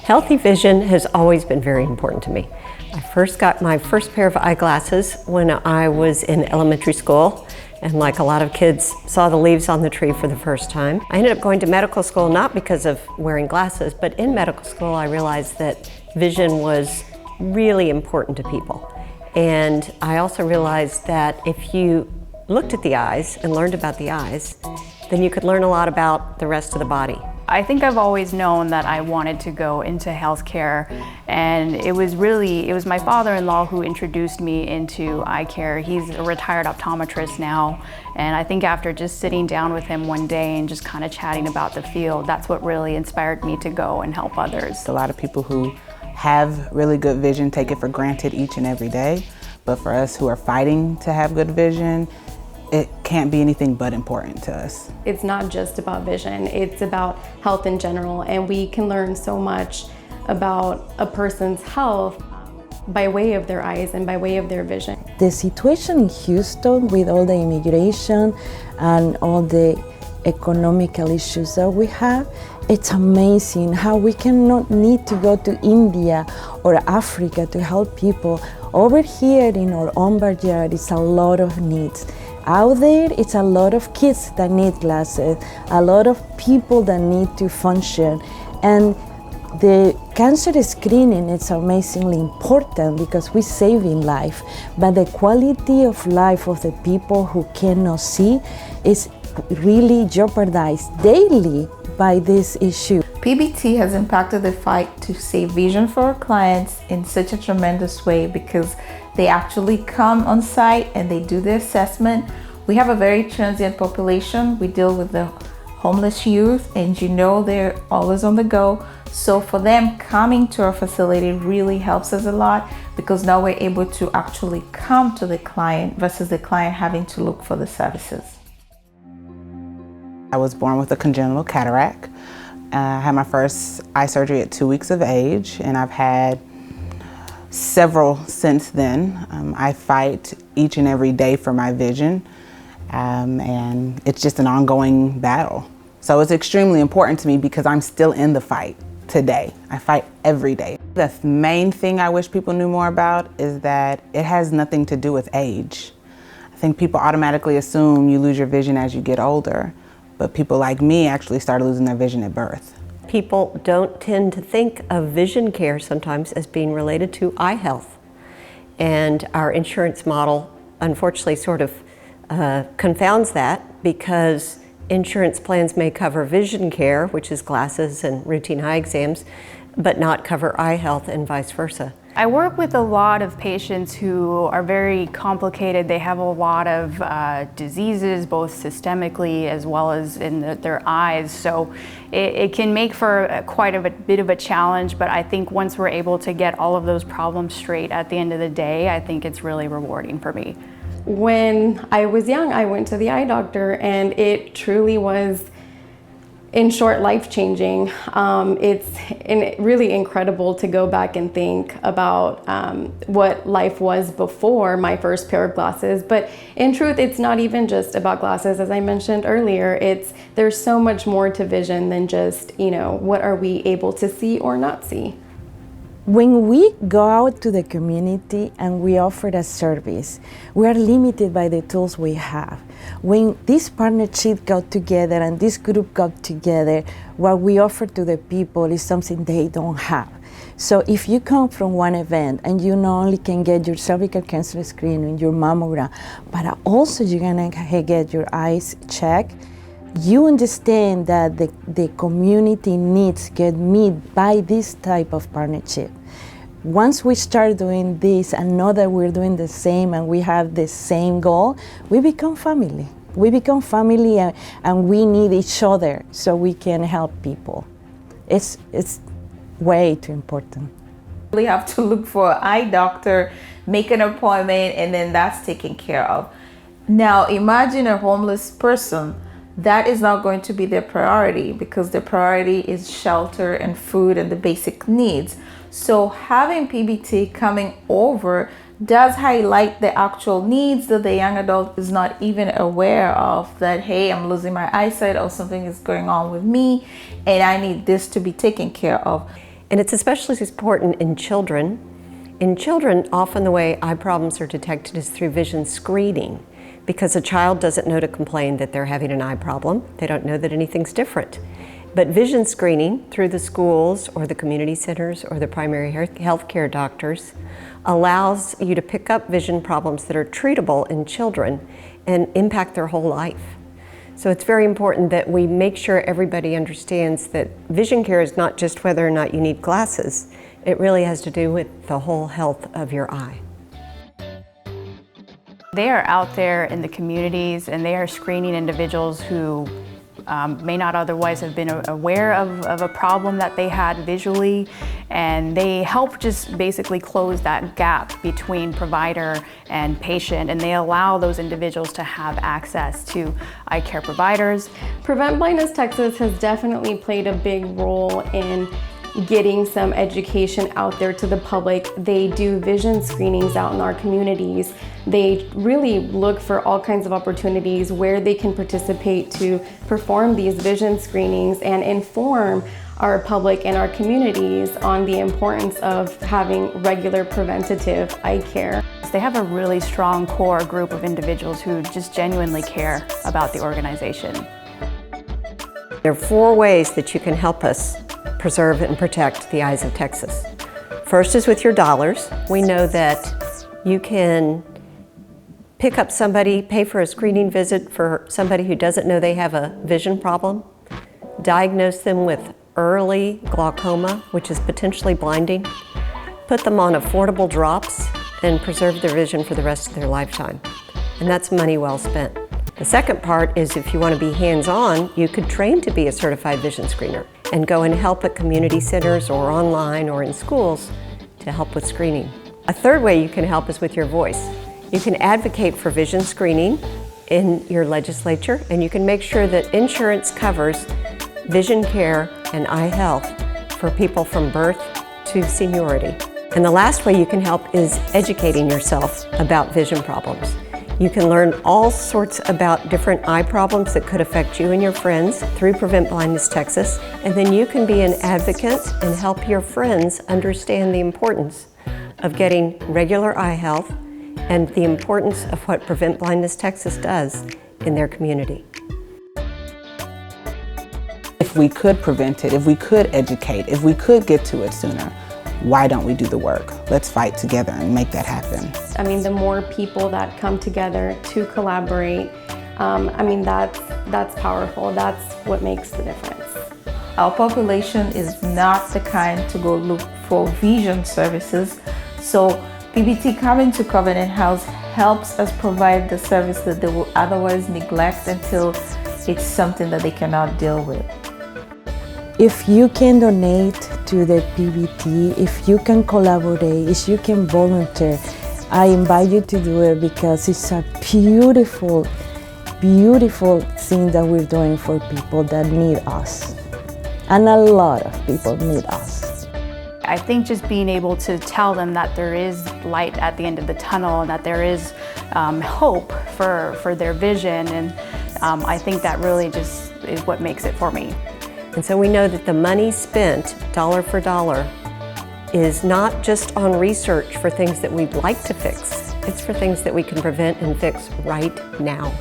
Healthy vision has always been very important to me. I first got my first pair of eyeglasses when I was in elementary school, and like a lot of kids, saw the leaves on the tree for the first time. I ended up going to medical school not because of wearing glasses, but in medical school I realized that vision was really important to people. And I also realized that if you looked at the eyes and learned about the eyes, then you could learn a lot about the rest of the body. I think I've always known that I wanted to go into healthcare, and it was my father-in-law who introduced me into eye care. He's a retired optometrist now, and I think after just sitting down with him one day and just kind of chatting about the field, that's what really inspired me to go and help others. A lot of people who have really good vision take it for granted each and every day, but for us who are fighting to have good vision, it can't be anything but important to us. It's not just about vision, it's about health in general, and we can learn so much about a person's health by way of their eyes and by way of their vision. The situation in Houston with all the immigration and all the economical issues that we have, it's amazing how we cannot need to go to India or Africa to help people. Over here in our own backyard, it's a lot of needs. Out there, it's a lot of kids that need glasses, a lot of people that need to function. And the cancer screening is amazingly important because we're saving life. But the quality of life of the people who cannot see is really jeopardized daily by this issue. PBT has impacted the fight to save vision for our clients in such a tremendous way because they actually come on site and they do the assessment. We have a very transient population. We deal with the homeless youth, and they're always on the go. So for them, coming to our facility really helps us a lot because now we're able to actually come to the client versus the client having to look for the services. I was born with a congenital cataract. I had my first eye surgery at 2 weeks of age, and I've had several since then. I fight each and every day for my vision, and it's just an ongoing battle. So it's extremely important to me because I'm still in the fight today. I fight every day. The main thing I wish people knew more about is that it has nothing to do with age. I think people automatically assume you lose your vision as you get older, but people like me actually started losing their vision at birth. People don't tend to think of vision care sometimes as being related to eye health. And our insurance model, unfortunately, sort of confounds that because insurance plans may cover vision care, which is glasses and routine eye exams, but not cover eye health and vice versa. I work with a lot of patients who are very complicated. They have a lot of diseases, both systemically as well as in their eyes. So it can make for quite a bit of a challenge, but I think once we're able to get all of those problems straight at the end of the day, I think it's really rewarding for me. When I was young, I went to the eye doctor, and it truly was, in short, life-changing. It's really incredible to go back and think about what life was before my first pair of glasses. But in truth, it's not even just about glasses. As I mentioned earlier, there's so much more to vision than just, what are we able to see or not see. When we go out to the community and we offer a service, we are limited by the tools we have. When this partnership got together and this group got together, what we offer to the people is something they don't have. So if you come from one event and you not only can get your cervical cancer screening, your mammogram, but also you're gonna get your eyes checked, you understand that the community needs get met by this type of partnership. Once we start doing this and know that we're doing the same and we have the same goal, we become family. We become family and we need each other so we can help people. It's way too important. You really have to look for an eye doctor, make an appointment, and then that's taken care of. Now imagine a homeless person. That is not going to be their priority because their priority is shelter and food and the basic needs. So having PBT coming over does highlight the actual needs that the young adult is not even aware of, that, hey, I'm losing my eyesight or something is going on with me and I need this to be taken care of. And it's especially important in children. In children, often the way eye problems are detected is through vision screening, because a child doesn't know to complain that they're having an eye problem. They don't know that anything's different. But vision screening through the schools or the community centers or the primary health care doctors allows you to pick up vision problems that are treatable in children and impact their whole life. So it's very important that we make sure everybody understands that vision care is not just whether or not you need glasses. It really has to do with the whole health of your eye. They are out there in the communities and they are screening individuals who may not otherwise have been aware of a problem that they had visually, and they help just basically close that gap between provider and patient, and they allow those individuals to have access to eye care providers. Prevent Blindness Texas has definitely played a big role in getting some education out there to the public. They do vision screenings out in our communities. They really look for all kinds of opportunities where they can participate to perform these vision screenings and inform our public and our communities on the importance of having regular preventative eye care. They have a really strong core group of individuals who just genuinely care about the organization. There are 4 ways that you can help us preserve and protect the eyes of Texas. First is with your dollars. We know that you can pick up somebody, pay for a screening visit for somebody who doesn't know they have a vision problem, diagnose them with early glaucoma, which is potentially blinding, put them on affordable drops, and preserve their vision for the rest of their lifetime. And that's money well spent. The second part is if you want to be hands-on, you could train to be a certified vision screener and go and help at community centers or online or in schools to help with screening. A third way you can help is with your voice. You can advocate for vision screening in your legislature, and you can make sure that insurance covers vision care and eye health for people from birth to seniority. And the last way you can help is educating yourself about vision problems. You can learn all sorts about different eye problems that could affect you and your friends through Prevent Blindness Texas, and then you can be an advocate and help your friends understand the importance of getting regular eye health and the importance of what Prevent Blindness Texas does in their community. If we could prevent it, if we could educate, if we could get to it sooner, why don't we do the work? Let's fight together and make that happen. I mean, the more people that come together to collaborate, that's powerful. That's what makes the difference. Our population is not the kind to go look for vision services, so PBT coming to Covenant House helps us provide the service that they will otherwise neglect until it's something that they cannot deal with. If you can donate to the PBT, if you can collaborate, if you can volunteer, I invite you to do it because it's a beautiful, beautiful thing that we're doing for people that need us. And a lot of people need us. I think just being able to tell them that there is light at the end of the tunnel and that there is hope for their vision, and I think that really just is what makes it for me. And so we know that the money spent dollar for dollar is not just on research for things that we'd like to fix, it's for things that we can prevent and fix right now.